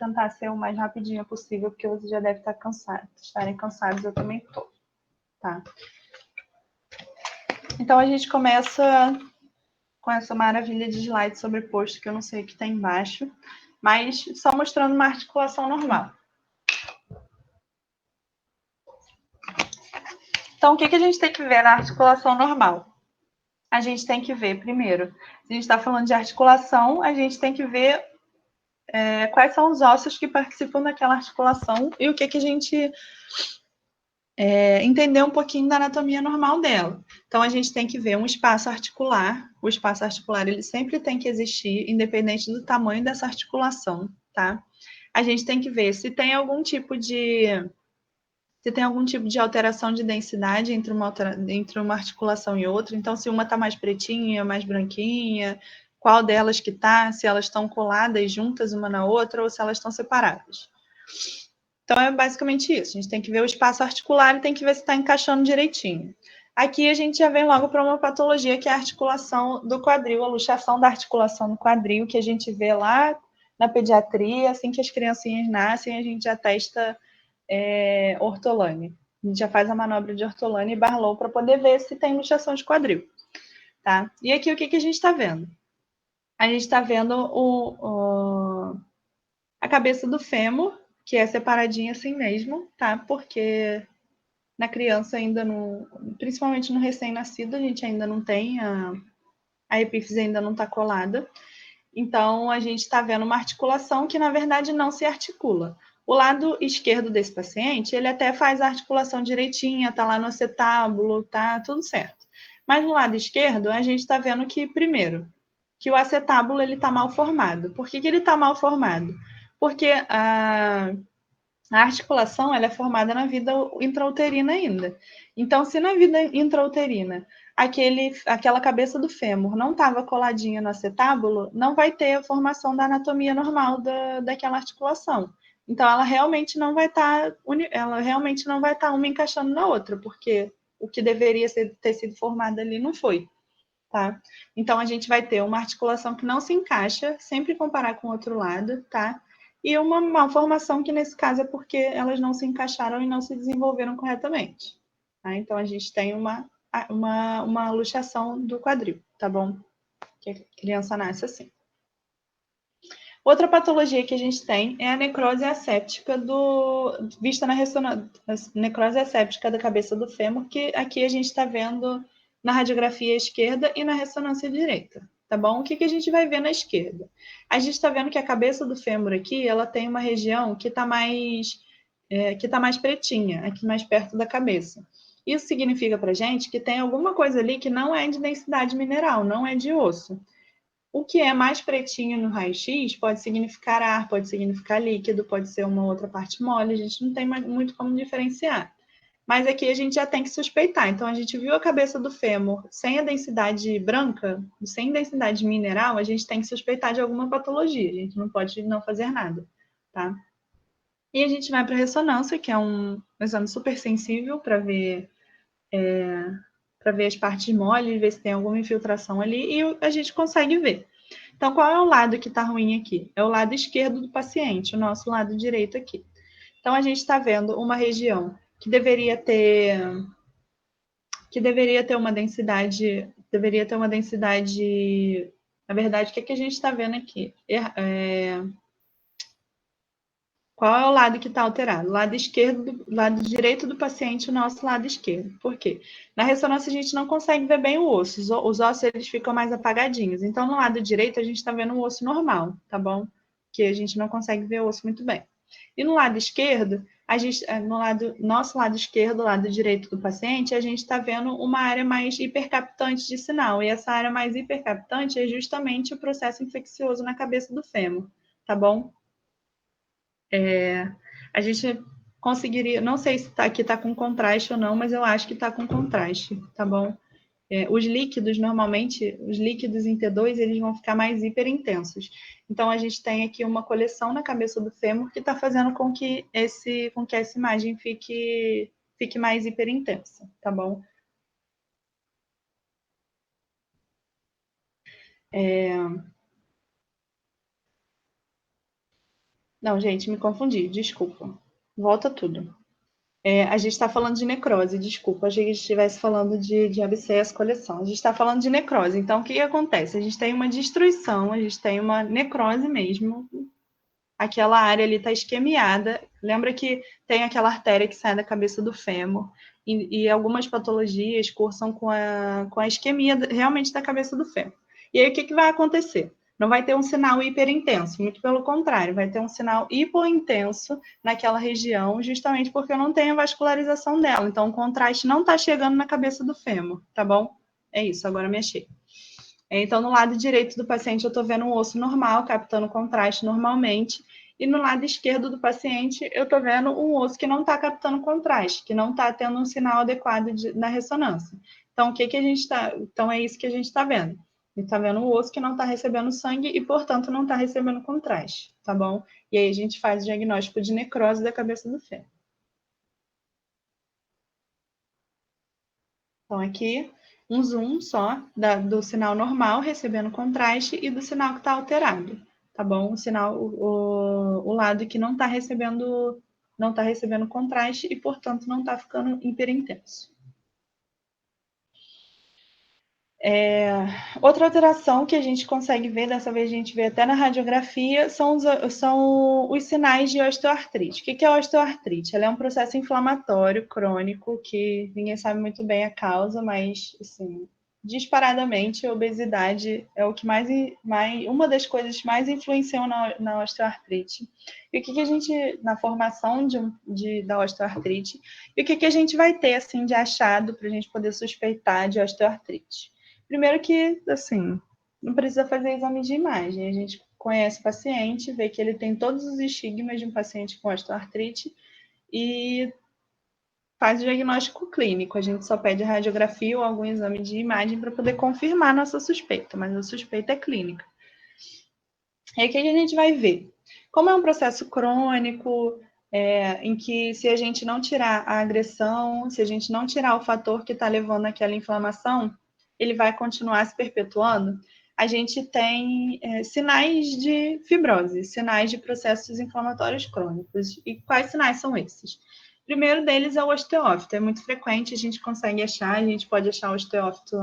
tentar ser o mais rapidinho possível, porque você já deve estar cansado. Estarem cansados, eu também estou. Tá? Então, a gente começa com essa maravilha de slide sobreposto, que eu não sei o que está embaixo, mas só mostrando uma articulação normal. Então, o que a gente tem que ver na articulação normal? A gente tem que ver, primeiro, se a gente está falando de articulação, a gente tem que ver quais são os ossos que participam daquela articulação e o que a gente entender um pouquinho da anatomia normal dela. Então, a gente tem que ver um espaço articular. O espaço articular, ele sempre tem que existir, independente do tamanho dessa articulação, tá? A gente tem que ver se tem algum tipo de alteração de densidade entre uma articulação e outra. Então, se uma está mais pretinha, mais branquinha, qual delas que está, se elas estão coladas juntas uma na outra ou se elas estão separadas. Então, é basicamente isso. A gente tem que ver o espaço articular e tem que ver se está encaixando direitinho. Aqui a gente já vem logo para uma patologia que é a articulação do quadril, a luxação da articulação do quadril, que a gente vê lá na pediatria, assim que as criancinhas nascem, a gente já testa ortolane. A gente já faz a manobra de ortolane e Barlow para poder ver se tem luxação de quadril. Tá? E aqui o que a gente está vendo? A gente está vendo a cabeça do fêmur, que é separadinha assim mesmo, tá? Porque na criança ainda não, principalmente no recém-nascido, a gente ainda não tem, a epífise ainda não está colada. Então, a gente está vendo uma articulação que, na verdade, não se articula. O lado esquerdo desse paciente, ele até faz a articulação direitinha, tá lá no acetábulo, tá tudo certo. Mas no lado esquerdo, a gente está vendo que, primeiro, que o acetábulo ele está mal formado. Por que ele está mal formado? Porque a articulação ela é formada na vida intrauterina ainda. Então, se na vida intrauterina aquela cabeça do fêmur não estava coladinha no acetábulo, não vai ter a formação da anatomia normal daquela articulação. Então, ela realmente não vai estar uma encaixando na outra, porque o que deveria ter sido formado ali não foi. Tá? Então, a gente vai ter uma articulação que não se encaixa, sempre comparar com o outro lado, tá? E uma malformação que, nesse caso, é porque elas não se encaixaram e não se desenvolveram corretamente. Tá? Então, a gente tem uma luxação do quadril, tá bom? Que a criança nasce assim. Outra patologia que a gente tem é a necrose asséptica vista na ressonância, necrose asséptica da cabeça do fêmur, que aqui a gente está vendo na radiografia esquerda e na ressonância direita, tá bom? O que a gente vai ver na esquerda? A gente está vendo que a cabeça do fêmur aqui, ela tem uma região que está mais pretinha, aqui mais perto da cabeça. Isso significa para a gente que tem alguma coisa ali que não é de densidade mineral, não é de osso. O que é mais pretinho no raio-x pode significar ar, pode significar líquido, pode ser uma outra parte mole, a gente não tem muito como diferenciar. Mas aqui a gente já tem que suspeitar. Então, a gente viu a cabeça do fêmur sem a densidade branca, sem densidade mineral, a gente tem que suspeitar de alguma patologia. A gente não pode não fazer nada, tá? E a gente vai para a ressonância, que é um exame super sensível para ver as partes moles, ver se tem alguma infiltração ali, e a gente consegue ver. Então, qual é o lado que está ruim aqui? É o lado esquerdo do paciente, o nosso lado direito aqui. Então, a gente está vendo uma região que deveria ter uma densidade, na verdade, o que a gente está vendo aqui? Qual é o lado que está alterado? O lado esquerdo, lado direito do paciente, o nosso lado esquerdo. Por quê? Na ressonância a gente não consegue ver bem o osso. Os ossos eles ficam mais apagadinhos. Então, no lado direito a gente está vendo o osso normal, tá bom? Que a gente não consegue ver o osso muito bem. E no lado esquerdo, nosso lado esquerdo, lado direito do paciente, a gente está vendo uma área mais hipercaptante de sinal. E essa área mais hipercaptante é justamente o processo infeccioso na cabeça do fêmur, tá bom? A gente conseguiria, não sei se aqui está com contraste ou não, mas eu acho que está com contraste, tá bom? Os líquidos, normalmente, os líquidos em T2, eles vão ficar mais hiperintensos. Então, a gente tem aqui uma coleção na cabeça do fêmur que está fazendo com que essa imagem fique mais hiperintensa, tá bom? Não, gente, me confundi, desculpa. Volta tudo. A gente está falando de necrose, desculpa, achei que a gente estivesse falando de abscesso, coleção. A gente está falando de necrose. Então, o que acontece? A gente tem uma destruição, a gente tem uma necrose mesmo. Aquela área ali está esquemiada. Lembra que tem aquela artéria que sai da cabeça do fêmur. E algumas patologias cursam com a isquemia realmente da cabeça do fêmur. E aí, o que vai acontecer? Não vai ter um sinal hiperintenso, muito pelo contrário, vai ter um sinal hipointenso naquela região, justamente porque eu não tenho a vascularização dela. Então, o contraste não está chegando na cabeça do fêmur, tá bom? É isso, agora me achei. Então, no lado direito do paciente, eu estou vendo um osso normal, captando contraste normalmente, e no lado esquerdo do paciente, eu estou vendo um osso que não está captando contraste, que não está tendo um sinal adequado na ressonância. Então, o que a gente está? Então, é isso que a gente está vendo. A gente está vendo um osso que não está recebendo sangue e, portanto, não está recebendo contraste, tá bom? E aí a gente faz o diagnóstico de necrose da cabeça do fêmur. Então, aqui, um zoom só do sinal normal recebendo contraste e do sinal que está alterado, tá bom? O sinal, o lado que não está recebendo contraste e, portanto, não está ficando hiperintenso. Outra alteração que a gente consegue ver, dessa vez a gente vê até na radiografia, são os sinais de osteoartrite. O que é osteoartrite? Ela é um processo inflamatório crônico que ninguém sabe muito bem a causa, mas, assim, disparadamente, a obesidade é o que uma das coisas que mais influenciam na osteoartrite. E o que a gente, na formação da osteoartrite, e o que a gente vai ter, assim, de achado para a gente poder suspeitar de osteoartrite? Primeiro que, assim, não precisa fazer exame de imagem. A gente conhece o paciente, vê que ele tem todos os estigmas de um paciente com osteoartrite e faz o diagnóstico clínico. A gente só pede radiografia ou algum exame de imagem para poder confirmar nossa suspeita, mas a suspeita é clínica. E aí, o que a gente vai ver? Como é um processo crônico, em que se a gente não tirar a agressão, se a gente não tirar o fator que está levando àquela inflamação, ele vai continuar se perpetuando. A gente tem sinais de fibrose, sinais de processos inflamatórios crônicos. E quais sinais são esses? O primeiro deles é o osteófito. É muito frequente, a gente consegue achar, a gente pode achar o osteófito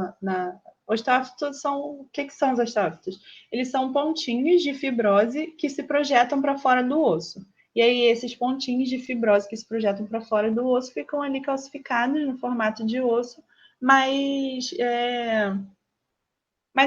Osteófitos são... O que são os osteófitos? Eles são pontinhos de fibrose que se projetam para fora do osso. E aí, esses pontinhos de fibrose que se projetam para fora do osso ficam ali calcificados no formato de osso, mas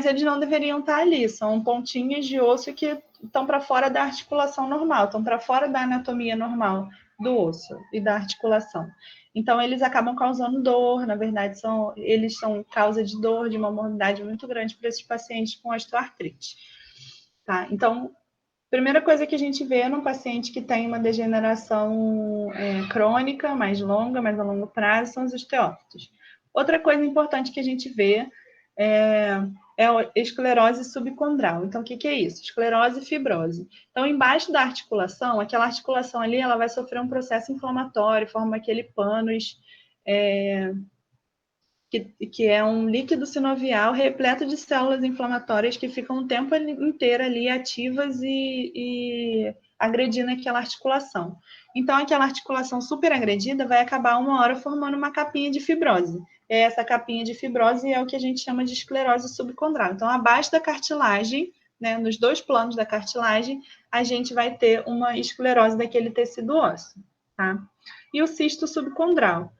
eles não deveriam estar ali. São pontinhos de osso que estão para fora da articulação normal, estão para fora da anatomia normal do osso e da articulação. Então, eles acabam causando dor, na verdade, eles são causa de dor, de uma morbidade muito grande para esses pacientes com osteoartrite. Tá? Então, primeira coisa que a gente vê num paciente que tem uma degeneração crônica, mais longa, mais a longo prazo, são os osteófitos. Outra coisa importante que a gente vê é a esclerose subcondral. Então, o que é isso? Esclerose e fibrose. Então, embaixo da articulação, aquela articulação ali, ela vai sofrer um processo inflamatório, forma aquele pânus, que é um líquido sinovial repleto de células inflamatórias que ficam o tempo inteiro ali ativas e agredindo aquela articulação. Então, aquela articulação super agredida vai acabar uma hora formando uma capinha de fibrose. E essa capinha de fibrose é o que a gente chama de esclerose subcondral. Então, abaixo da cartilagem, né, nos dois planos da cartilagem, a gente vai ter uma esclerose daquele tecido ósseo. Tá? E o cisto subcondral.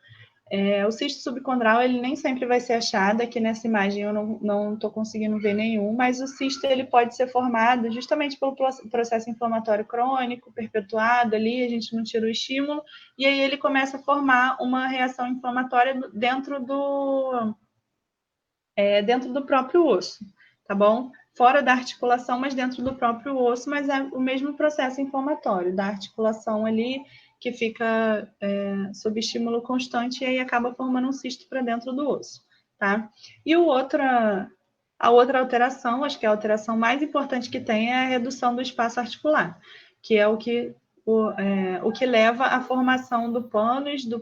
O cisto subcondral, ele nem sempre vai ser achado. Aqui nessa imagem eu não estou conseguindo ver nenhum, mas o cisto ele pode ser formado justamente pelo processo inflamatório crônico, perpetuado ali, a gente não tira o estímulo, e aí ele começa a formar uma reação inflamatória dentro do próprio osso, tá bom? Fora da articulação, mas dentro do próprio osso, mas é o mesmo processo inflamatório da articulação ali, que fica sob estímulo constante e aí acaba formando um cisto para dentro do osso, tá? E a outra alteração, acho que a alteração mais importante que tem é a redução do espaço articular, que é o que leva à formação do pânus, do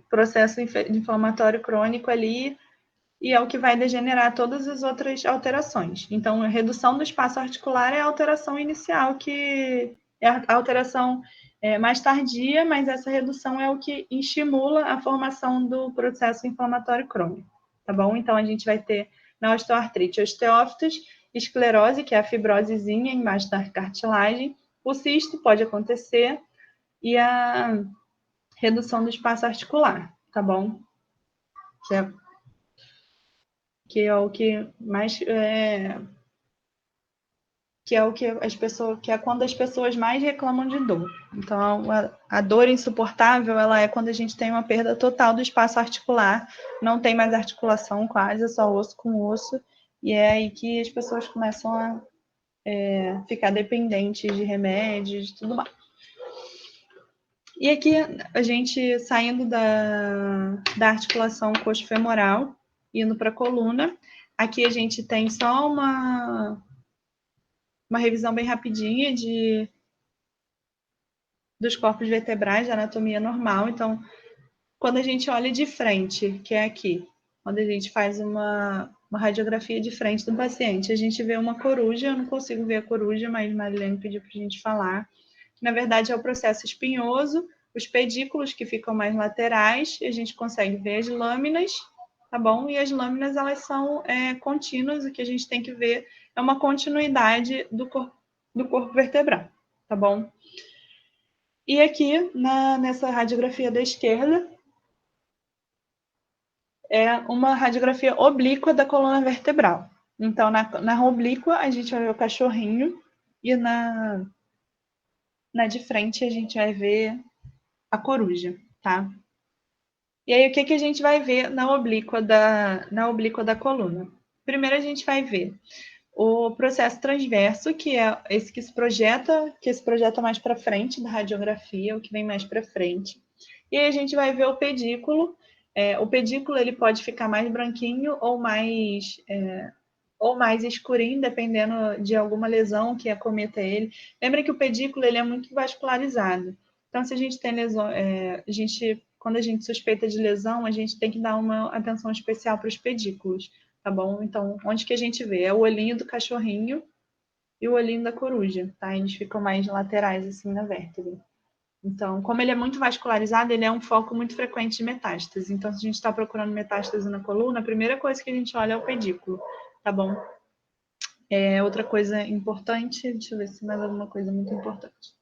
processo inflamatório crônico ali, e é o que vai degenerar todas as outras alterações. Então, a redução do espaço articular é a alteração inicial, que é a alteração mais tardia, mas essa redução é o que estimula a formação do processo inflamatório crônico, tá bom? Então, a gente vai ter na osteoartrite, osteófitos, esclerose, que é a fibrosezinha embaixo da cartilagem, o cisto pode acontecer, e a redução do espaço articular, tá bom? Que é o que mais que é o que as pessoas, que é quando as pessoas mais reclamam de dor. Então, a dor insuportável, ela é quando a gente tem uma perda total do espaço articular, não tem mais articulação quase, é só osso com osso, e é aí que as pessoas começam a ficar dependentes de remédios e tudo mais. E aqui, a gente saindo da articulação coxo-femoral, indo para a coluna, aqui a gente tem só uma revisão bem rapidinha dos corpos vertebrais, da anatomia normal. Então, quando a gente olha de frente, que é aqui, quando a gente faz uma radiografia de frente do paciente, a gente vê uma coruja. Eu não consigo ver a coruja, mas Marilene pediu para a gente falar. Na verdade, é o processo espinhoso, os pedículos que ficam mais laterais, a gente consegue ver as lâminas, tá bom? E as lâminas, elas são contínuas, o que a gente tem que ver é uma continuidade do corpo vertebral, tá bom? E aqui, nessa radiografia da esquerda, é uma radiografia oblíqua da coluna vertebral. Então, na oblíqua, a gente vai ver o cachorrinho, e na de frente, a gente vai ver a coruja, tá? E aí, o que a gente vai ver na oblíqua da coluna? Primeiro, a gente vai ver o processo transverso, que é esse que se projeta mais para frente da radiografia, o que vem mais para frente. E aí a gente vai ver o pedículo. O pedículo ele pode ficar mais branquinho ou mais escurinho, dependendo de alguma lesão que acometa ele. Lembra que o pedículo ele é muito vascularizado. Então, se a gente tem lesão, quando a gente suspeita de lesão, a gente tem que dar uma atenção especial para os pedículos, tá bom? Então, onde que a gente vê? É o olhinho do cachorrinho e o olhinho da coruja, tá? Eles ficam mais laterais, assim, na vértebra. Então, como ele é muito vascularizado, ele é um foco muito frequente de metástase. Então, se a gente está procurando metástase na coluna, a primeira coisa que a gente olha é o pedículo, tá bom? Outra coisa importante, deixa eu ver se mais alguma coisa muito importante.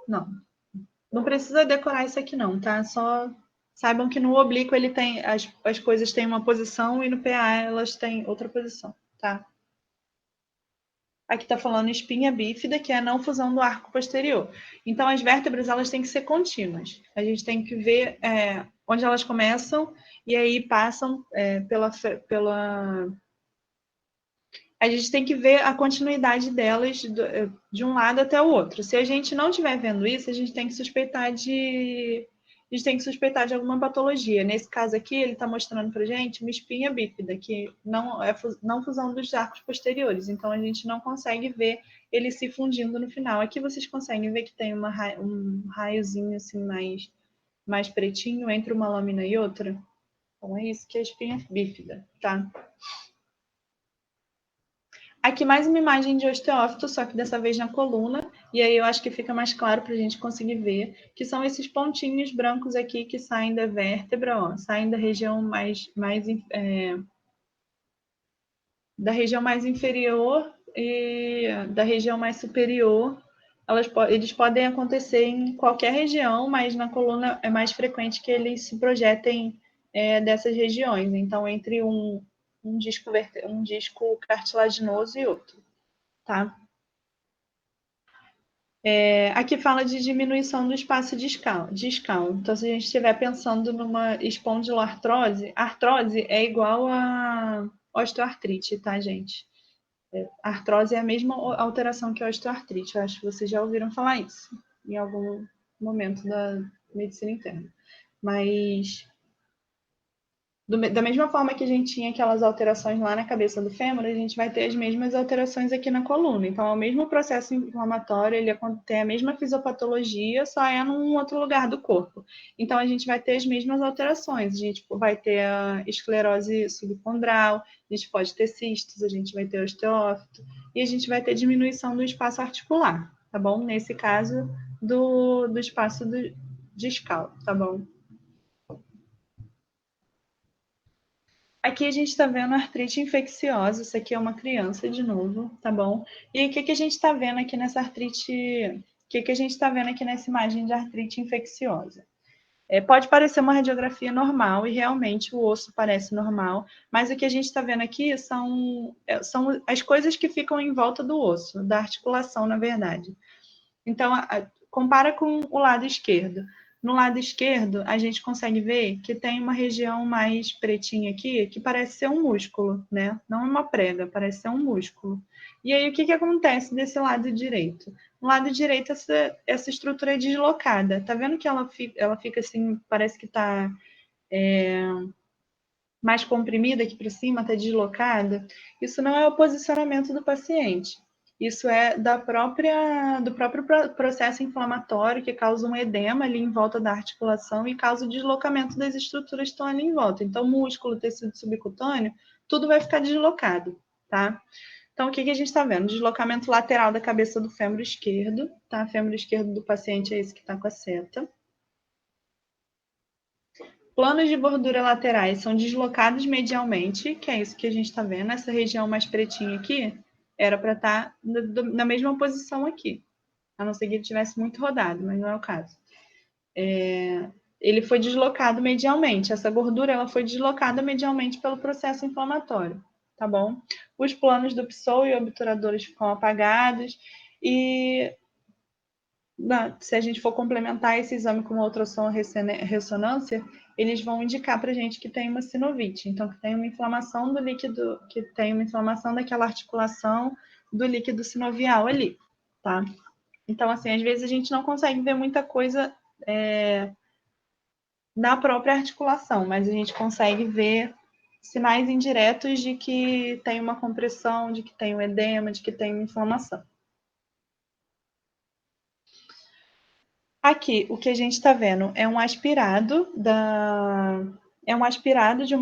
Não precisa decorar isso aqui não, tá? Só saibam que no oblíquo ele tem, as coisas têm uma posição e no PA elas têm outra posição, tá? Aqui está falando espinha bífida, que é a não fusão do arco posterior. Então, as vértebras elas têm que ser contínuas. A gente tem que ver onde elas começam e aí passam a gente tem que ver a continuidade delas de um lado até o outro. Se a gente não estiver vendo isso, a gente tem que suspeitar de alguma patologia. Nesse caso aqui, ele está mostrando para a gente uma espinha bífida, que não é não fusão dos arcos posteriores. Então, a gente não consegue ver ele se fundindo no final. Aqui vocês conseguem ver que tem um raiozinho assim mais pretinho entre uma lâmina e outra. Então, é isso que é a espinha bífida, tá? Aqui mais uma imagem de osteófito, só que dessa vez na coluna, e aí eu acho que fica mais claro para a gente conseguir ver, que são esses pontinhos brancos aqui que saem da vértebra, ó, saem da região da região mais inferior e da região mais superior. Eles podem acontecer em qualquer região, mas na coluna é mais frequente que eles se projetem dessas regiões. Então, entre um disco cartilaginoso e outro, tá? Aqui fala de diminuição do espaço discal. Então, se a gente estiver pensando numa espondiloartrose, artrose é igual a osteoartrite, tá, gente? A artrose é a mesma alteração que a osteoartrite. Eu acho que vocês já ouviram falar isso em algum momento da medicina interna. Mas Da mesma forma que a gente tinha aquelas alterações lá na cabeça do fêmur, a gente vai ter as mesmas alterações aqui na coluna. Então, é o mesmo processo inflamatório, ele tem a mesma fisiopatologia, só é num outro lugar do corpo. Então, a gente vai ter as mesmas alterações. A gente vai ter a esclerose subcondral, a gente pode ter cistos, a gente vai ter osteófito, e a gente vai ter diminuição do espaço articular, tá bom? Nesse caso, do espaço discal, tá bom? Aqui a gente está vendo artrite infecciosa. Isso aqui é uma criança de novo, tá bom? E aí, o que a gente está vendo aqui nessa artrite? O que a gente está vendo aqui nessa imagem de artrite infecciosa? Pode parecer uma radiografia normal, e realmente o osso parece normal, mas o que a gente está vendo aqui são as coisas que ficam em volta do osso, da articulação, na verdade. Então, compara com o lado esquerdo. No lado esquerdo, a gente consegue ver que tem uma região mais pretinha aqui, que parece ser um músculo, né? Não é uma prega, parece ser um músculo. E aí, o que acontece desse lado direito? No lado direito, essa estrutura é deslocada. Tá vendo que ela fica assim, parece que tá mais comprimida aqui para cima, está deslocada? Isso não é o posicionamento do paciente. Isso é do próprio processo inflamatório que causa um edema ali em volta da articulação e causa o deslocamento das estruturas que estão ali em volta. Então, músculo, tecido subcutâneo, tudo vai ficar deslocado, tá? Então, o que a gente está vendo? Deslocamento lateral da cabeça do fêmur esquerdo, tá? O fêmur esquerdo do paciente é esse que está com a seta. Planos de bordura laterais são deslocados medialmente, que é isso que a gente está vendo. Essa região mais pretinha aqui era para estar na mesma posição aqui, a não ser que ele tivesse muito rodado, mas não é o caso. Ele foi deslocado medialmente. Essa gordura ela foi deslocada medialmente pelo processo inflamatório, tá bom? Os planos do psoe e obturadores ficam apagados e se a gente for complementar esse exame com uma ultrassom ressonância, eles vão indicar para a gente que tem uma sinovite, então que tem uma inflamação do líquido, que tem uma inflamação daquela articulação do líquido sinovial ali, tá? Então, assim, às vezes a gente não consegue ver muita coisa na própria articulação, mas a gente consegue ver sinais indiretos de que tem uma compressão, de que tem um edema, de que tem uma inflamação. Aqui, o que a gente está vendo é um aspirado de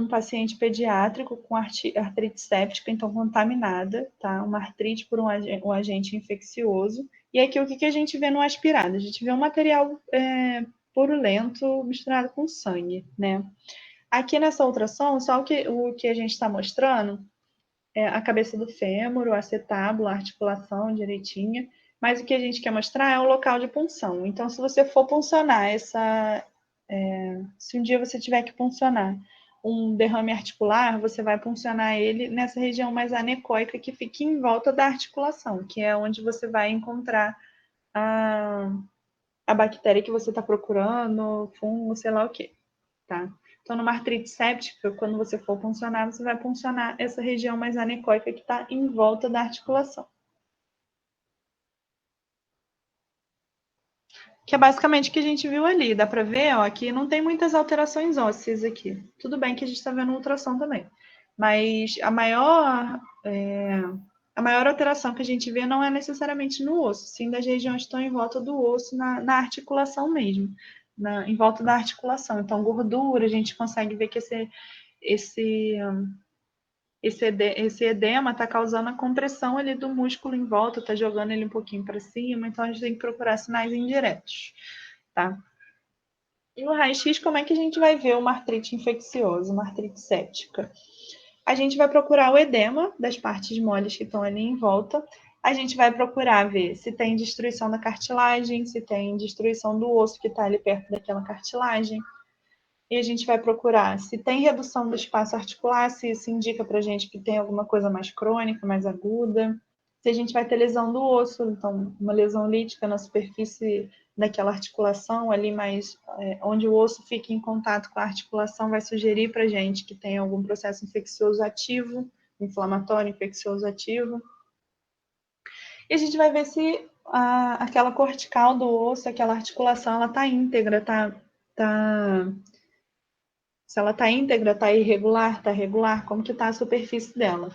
um paciente pediátrico com artrite séptica, então contaminada, tá? Uma artrite por um agente infeccioso. E aqui, o que a gente vê no aspirado? A gente vê um material purulento misturado com sangue, né? Aqui nessa ultrassom, só o que a gente está mostrando é a cabeça do fêmur, o acetábulo, a articulação direitinha, mas o que a gente quer mostrar é o local de punção. Então, se você for puncionar se um dia você tiver que puncionar um derrame articular, você vai puncionar ele nessa região mais anecoica que fica em volta da articulação, que é onde você vai encontrar a bactéria que você está procurando, fungo, sei lá o quê, tá? Então, numa artrite séptica, quando você for puncionar, você vai puncionar essa região mais anecoica que está em volta da articulação. Que é basicamente o que a gente viu ali. Dá para ver, ó, aqui não tem muitas alterações ósseas aqui. Tudo bem que a gente está vendo ultrassom também. Mas a maior alteração que a gente vê não é necessariamente no osso, sim das regiões que estão em volta do osso, na articulação mesmo, em volta da articulação. Então, gordura, a gente consegue ver que esse edema está causando a compressão ali do músculo em volta, está jogando ele um pouquinho para cima, então a gente tem que procurar sinais indiretos, tá? E no raio-x, como é que a gente vai ver uma artrite infecciosa, uma artrite séptica? A gente vai procurar o edema das partes moles que estão ali em volta. A gente vai procurar ver se tem destruição da cartilagem, se tem destruição do osso que está ali perto daquela cartilagem. E a gente vai procurar se tem redução do espaço articular, se isso indica para a gente que tem alguma coisa mais crônica, mais aguda. Se a gente vai ter lesão do osso, então uma lesão lítica na superfície daquela articulação ali mais onde o osso fica em contato com a articulação, vai sugerir para a gente que tem algum processo infeccioso ativo, inflamatório infeccioso ativo. E a gente vai ver se aquela cortical do osso, aquela articulação, ela está íntegra, tá Se ela está íntegra, está irregular, está regular, como que está a superfície dela.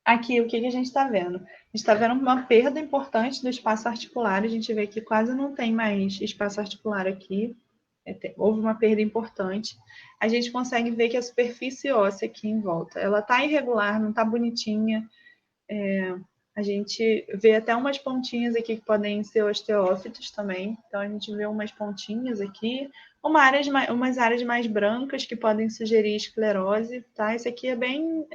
Aqui, o que a gente está vendo? A gente está vendo uma perda importante do espaço articular. A gente vê que quase não tem mais espaço articular aqui. Houve uma perda importante. A gente consegue ver que a superfície óssea aqui em volta, ela está irregular, não está bonitinha. A gente vê até umas pontinhas aqui que podem ser osteófitos também. Então, a gente vê umas pontinhas aqui. Umas áreas mais brancas que podem sugerir esclerose, tá? Isso aqui é bem...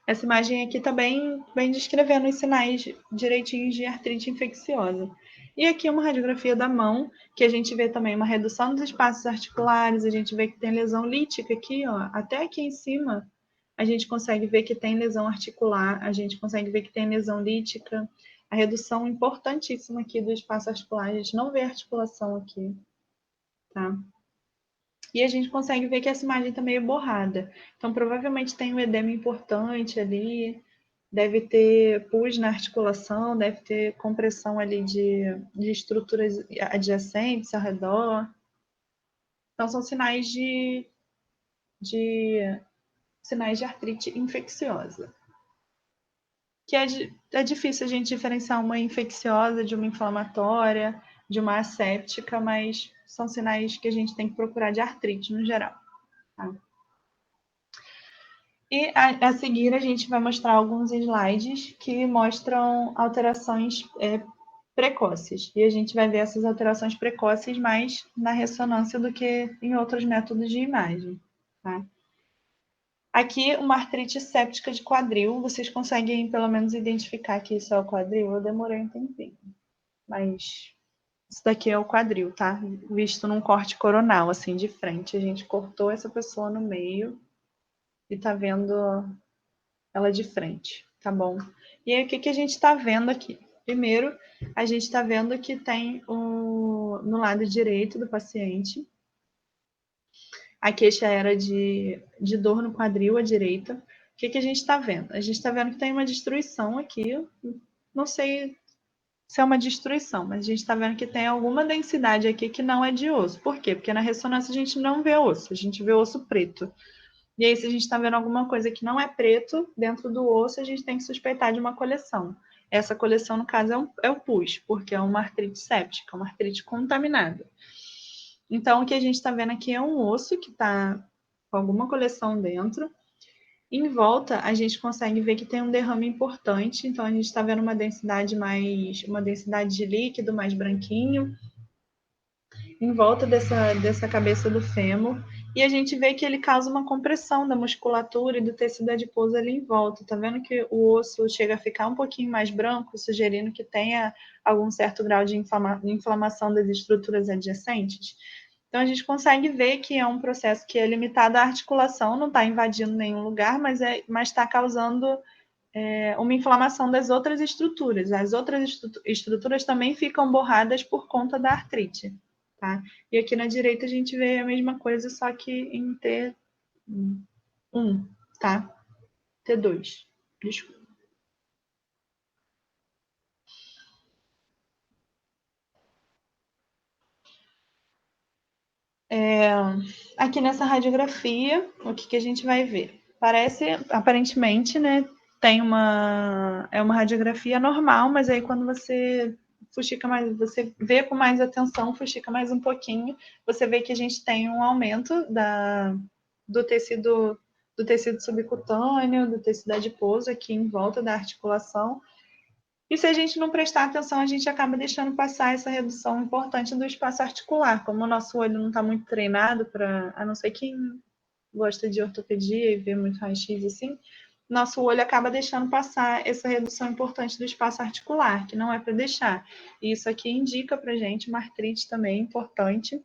Essa imagem aqui está bem descrevendo os sinais direitinhos de artrite infecciosa. E aqui uma radiografia da mão, que a gente vê também uma redução dos espaços articulares, a gente vê que tem lesão lítica aqui, ó, até aqui em cima, a gente consegue ver que tem lesão articular, a gente consegue ver que tem lesão lítica, a redução importantíssima aqui do espaço articular, a gente não vê articulação aqui, tá? E a gente consegue ver que essa imagem está meio borrada. Então, provavelmente tem um edema importante ali, deve ter pus na articulação, deve ter compressão ali de estruturas adjacentes ao redor. Então, são sinais de sinais de artrite infecciosa. Que é difícil a gente diferenciar uma infecciosa de uma inflamatória, de uma asséptica, mas são sinais que a gente tem que procurar de artrite no geral. Tá? E a seguir a gente vai mostrar alguns slides que mostram alterações precoces. E a gente vai ver essas alterações precoces mais na ressonância do que em outros métodos de imagem. Tá? Aqui, uma artrite séptica de quadril. Vocês conseguem, pelo menos, identificar que isso é o quadril? Eu demorei um tempinho. Mas isso daqui é o quadril, tá? Visto num corte coronal, assim, de frente. A gente cortou essa pessoa no meio e tá vendo ela de frente, tá bom? E aí, o que a gente está vendo aqui? Primeiro, a gente está vendo que tem no lado direito do paciente, a queixa era de dor no quadril à direita. O que a gente está vendo? A gente está vendo que tem uma destruição aqui, não sei se é uma destruição, mas a gente está vendo que tem alguma densidade aqui que não é de osso. Por quê? Porque na ressonância a gente não vê osso, a gente vê osso preto. E aí, se a gente está vendo alguma coisa que não é preto dentro do osso, a gente tem que suspeitar de uma coleção. Essa coleção, no caso, é o pus, porque é uma artrite séptica, uma artrite contaminada. Então, o que a gente está vendo aqui é um osso que está com alguma coleção dentro. Em volta, a gente consegue ver que tem um derrame importante. Então, a gente está vendo uma densidade de líquido mais branquinho em volta dessa cabeça do fêmur, e a gente vê que ele causa uma compressão da musculatura e do tecido adiposo ali em volta. Tá vendo que o osso chega a ficar um pouquinho mais branco, sugerindo que tenha algum certo grau de inflamação das estruturas adjacentes? Então, a gente consegue ver que é um processo que é limitado à articulação, não está invadindo nenhum lugar, mas está causando uma inflamação das outras estruturas. As outras estruturas também ficam borradas por conta da artrite. Tá? E aqui na direita a gente vê a mesma coisa, só que em T1, tá? T2, desculpa. Aqui nessa radiografia, o que a gente vai ver? Aparentemente, né, é uma radiografia normal, mas aí quando você fuxica mais, você vê com mais atenção, fuxica mais um pouquinho, você vê que a gente tem um aumento do tecido subcutâneo, do tecido adiposo aqui em volta da articulação. E se a gente não prestar atenção, a gente acaba deixando passar essa redução importante do espaço articular. Como o nosso olho não está muito treinado para, a não ser quem gosta de ortopedia e vê muito raio-x assim, nosso olho acaba deixando passar essa redução importante do espaço articular, que não é para deixar. E isso aqui indica para a gente uma artrite também importante.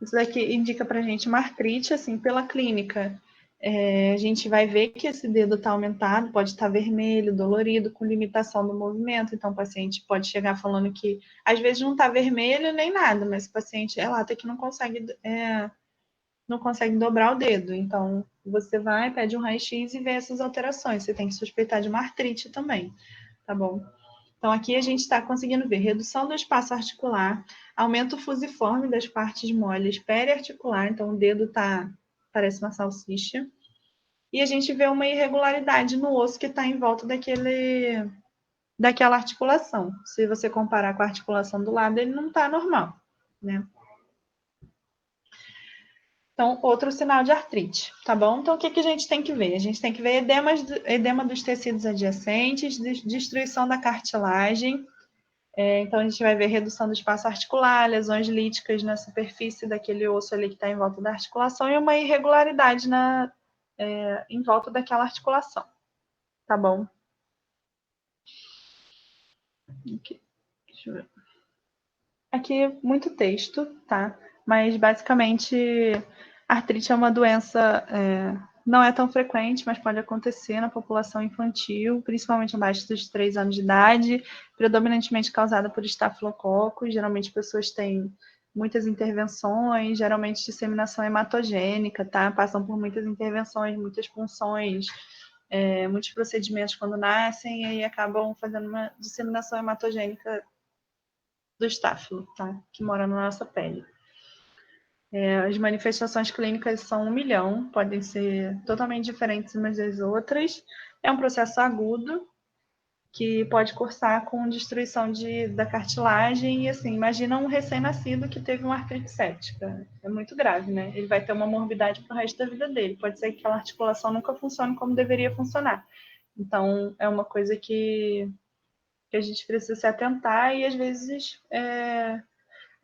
Isso daqui indica para a gente uma artrite, assim, pela clínica. A gente vai ver que esse dedo está aumentado, pode estar vermelho, dolorido, com limitação do movimento. Então, o paciente pode chegar falando que, às vezes, não está vermelho nem nada, mas o paciente relata que não consegue dobrar o dedo. Então, você vai, pede um raio-x e vê essas alterações. Você tem que suspeitar de uma artrite também, tá bom? Então, aqui a gente está conseguindo ver redução do espaço articular, aumento fusiforme das partes moles periarticular, então o dedo parece uma salsicha, e a gente vê uma irregularidade no osso que está em volta daquela articulação. Se você comparar com a articulação do lado, ele não está normal, né? Então, outro sinal de artrite, tá bom? Então, o que a gente tem que ver? A gente tem que ver edema dos tecidos adjacentes, destruição da cartilagem. Então, a gente vai ver redução do espaço articular, lesões líticas na superfície daquele osso ali que está em volta da articulação e uma irregularidade em volta daquela articulação, tá bom? Aqui, deixa eu ver. Aqui, muito texto, tá? Mas, basicamente, artrite é uma doença, não é tão frequente, mas pode acontecer na população infantil, principalmente abaixo dos 3 anos de idade, predominantemente causada por estafilococos. Geralmente, pessoas têm muitas intervenções, geralmente disseminação hematogênica, tá? Passam por muitas intervenções, muitas punções, muitos procedimentos quando nascem, e aí acabam fazendo uma disseminação hematogênica do estáfilo, tá? Que mora na nossa pele. As manifestações clínicas são 1 milhão, podem ser totalmente diferentes umas das outras. É um processo agudo, que pode cursar com destruição da cartilagem. E assim, imagina um recém-nascido que teve uma artrite séptica. É muito grave, né? Ele vai ter uma morbidade para o resto da vida dele. Pode ser que aquela articulação nunca funcione como deveria funcionar. Então, é uma coisa que a gente precisa se atentar e, às vezes,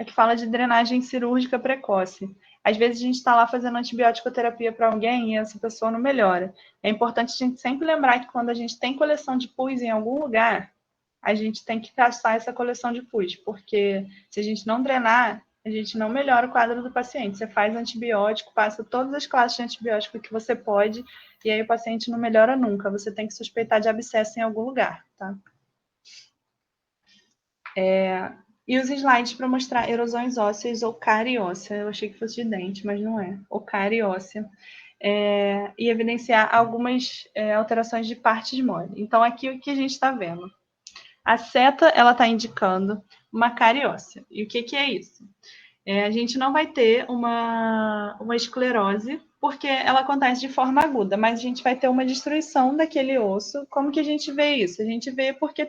que fala de drenagem cirúrgica precoce. Às vezes a gente está lá fazendo antibiótico-terapia para alguém e essa pessoa não melhora. É importante a gente sempre lembrar que quando a gente tem coleção de pus em algum lugar, a gente tem que caçar essa coleção de pus, porque se a gente não drenar, a gente não melhora o quadro do paciente. Você faz antibiótico, passa todas as classes de antibiótico que você pode, e aí o paciente não melhora nunca. Você tem que suspeitar de abscesso em algum lugar, tá? E os slides para mostrar erosões ósseas ou cárie óssea. Eu achei que fosse de dente, mas não é. Ou cárie óssea. E evidenciar algumas alterações de partes mole. Então, aqui o que a gente está vendo? A seta, ela está indicando uma cárie óssea. E o que é isso? A gente não vai ter uma esclerose, porque ela acontece de forma aguda, mas a gente vai ter uma destruição daquele osso. Como que a gente vê isso? A gente vê porque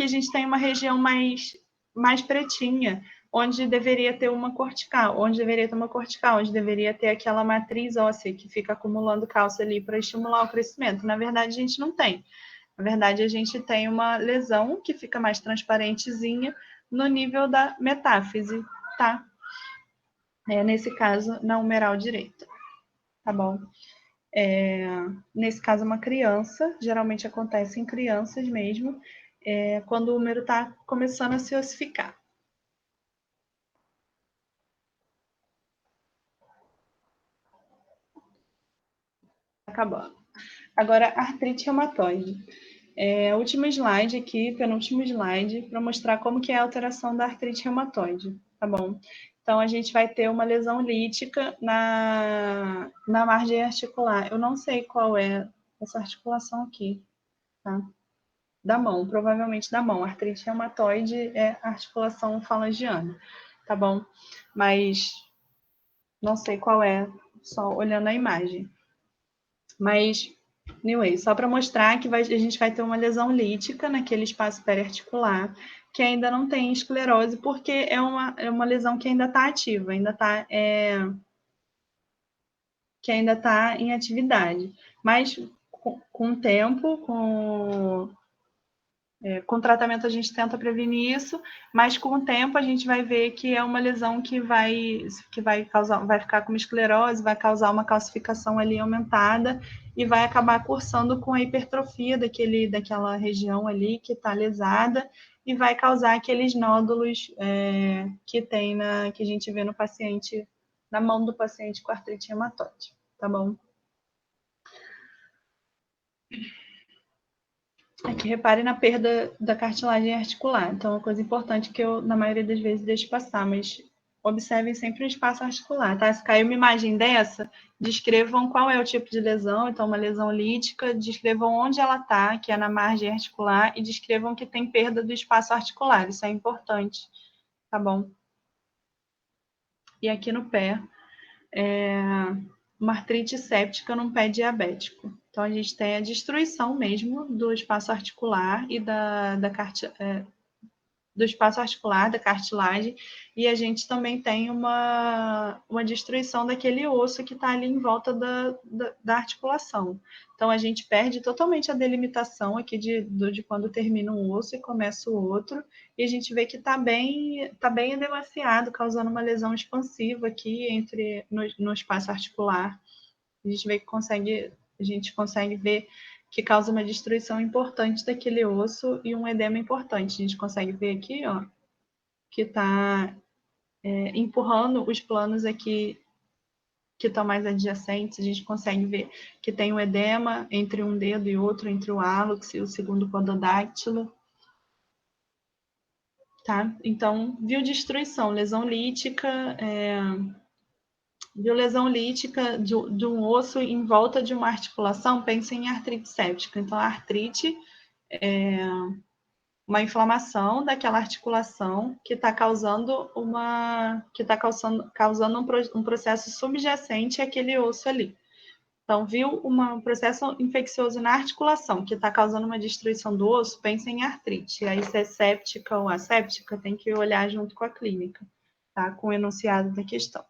a gente tem uma região mais pretinha, onde deveria ter uma cortical, onde deveria ter aquela matriz óssea que fica acumulando cálcio ali para estimular o crescimento. Na verdade, a gente não tem. Na verdade, a gente tem uma lesão que fica mais transparentezinha no nível da metáfise, tá? Nesse caso, na humeral direita, tá bom? Nesse caso, uma criança, geralmente acontece em crianças mesmo, quando o úmero está começando a se ossificar. Acabando. Agora, artrite reumatoide. Último slide aqui, penúltimo slide, para mostrar como que é a alteração da artrite reumatoide, tá bom? Então, a gente vai ter uma lesão lítica na margem articular. Eu não sei qual é essa articulação aqui, tá? Da mão, provavelmente da mão. Artrite reumatoide é articulação falangiana, tá bom? Mas não sei qual é, só olhando a imagem. Mas, anyway, só para mostrar que a gente vai ter uma lesão lítica naquele espaço periarticular, que ainda não tem esclerose, porque é uma lesão que ainda está ativa, que ainda está em atividade. Mas, com o tempo, com tratamento a gente tenta prevenir isso, mas com o tempo a gente vai ver que é uma lesão que vai ficar com uma esclerose, vai causar uma calcificação ali aumentada e vai acabar cursando com a hipertrofia daquela região ali que está lesada e vai causar aqueles nódulos que a gente vê no paciente, na mão do paciente com artrite reumatoide, tá bom? Aqui, repare na perda da cartilagem articular. Então, é uma coisa importante que eu, na maioria das vezes, deixo passar, mas observem sempre o espaço articular, tá? Se cair uma imagem dessa, descrevam qual é o tipo de lesão, então uma lesão lítica, descrevam onde ela está, que é na margem articular, e descrevam que tem perda do espaço articular, isso é importante, tá bom? E aqui no pé, uma artrite séptica num pé diabético. Então, a gente tem a destruição mesmo do espaço articular e do espaço articular, da cartilagem, e a gente também tem uma destruição daquele osso que está ali em volta da articulação. Então, a gente perde totalmente a delimitação aqui de quando termina um osso e começa o outro, e a gente vê que está bem edemaciado, causando uma lesão expansiva aqui no espaço articular. A gente vê que a gente consegue ver que causa uma destruição importante daquele osso e um edema importante. A gente consegue ver aqui, ó, que está empurrando os planos aqui que estão mais adjacentes. A gente consegue ver que tem um edema entre um dedo e outro, entre o hálux e o segundo condodáctilo. Tá? Então, viu destruição, lesão lítica, lesão lítica de um osso em volta de uma articulação, pense em artrite séptica. Então, a artrite é uma inflamação daquela articulação que está causando um processo subjacente àquele osso ali. Então, viu um processo infeccioso na articulação que está causando uma destruição do osso, pense em artrite. Aí, se é séptica ou asséptica, tem que olhar junto com a clínica, tá? Com o enunciado da questão.